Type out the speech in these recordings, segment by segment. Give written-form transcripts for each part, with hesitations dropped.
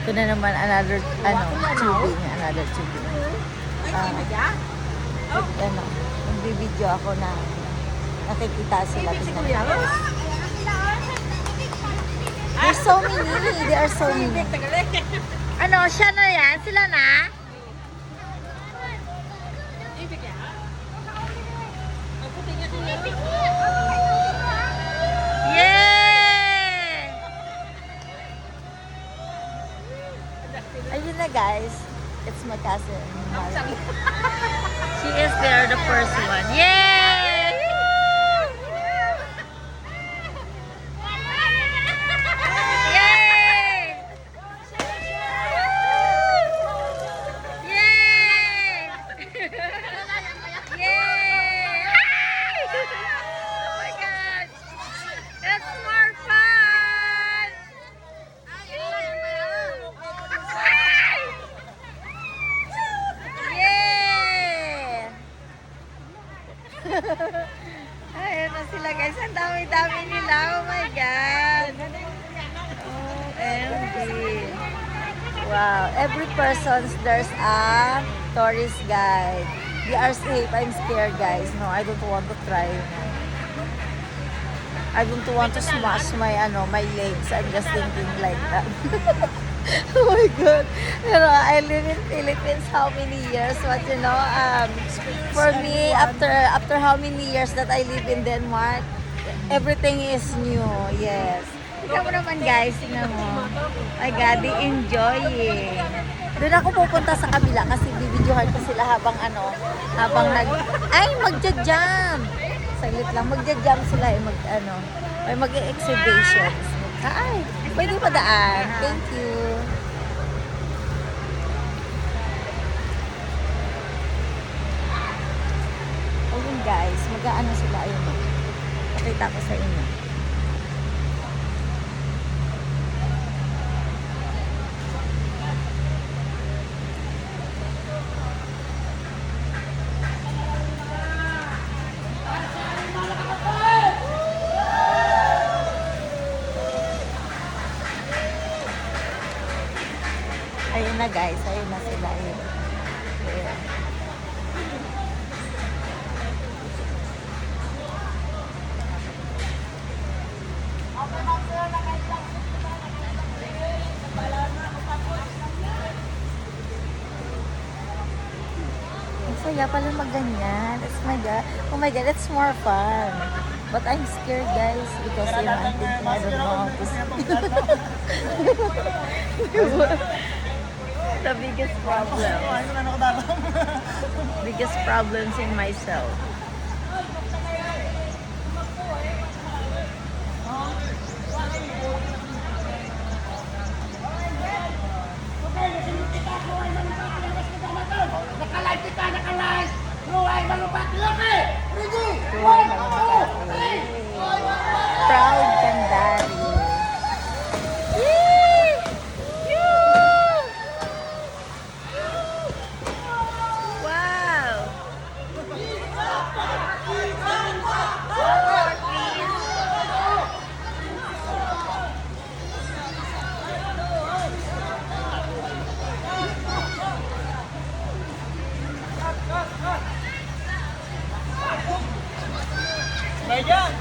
Ito na naman another, tubing, another tubing. Nagbibideo ako na nakikita sila. There's so many. There are so many. Siya na yan? Sila na? Yay! Ayun na guys. It's my cousin. She is there, the first one. Yay! Ayan na sila guys. Ang dami-dami nila. Oh my God. OMG. Wow. Every person, there's a tourist guide. We are safe. I'm scared guys. No, I don't want to try. I don't want to smash my my legs. I'm just thinking like that. Oh my God. I live in Philippines how many years? But for me, after how many years that I live in Denmark, everything is new. Yes. Tingnan mo naman guys, tingnan mo. My God, they enjoying. Doon ako pupunta sa kabila kasi bibidyohan ko sila habang magja-jam. Saglit lang, magja-jam sila may mag-exhibitions. Ay, pwede pa daan. Thank you. Ayun guys, mag-aano sila. Ayun. Pakita ko sa inyo. Ayun na guys, ayun na sila. Ayun. Ayun. Ang saya pala magganyan. Oh my God, it's more fun. But I'm scared guys because I'm thinking I don't know how to swim. The biggest problems in myself. Proud Kandari. Ayan!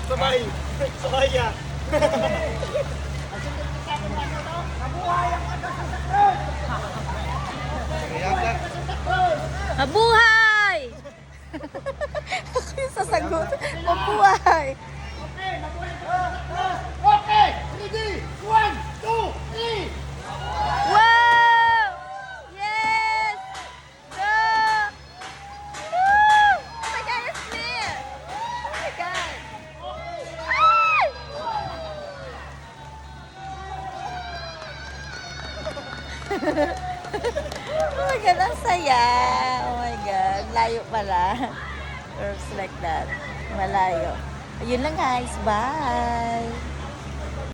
Sabay! Sabay yan! Mabuhay! Ako yung sasagot. Mabuhay! Okay! Ready! 1, 2, 3! Wow! Yes! Go! Woo! Oh my God, it's there! Oh my God! Ay! Oh my God, ang saya! Oh my God, layo pala. Curves like that. Malayo. Ayun lang guys, bye!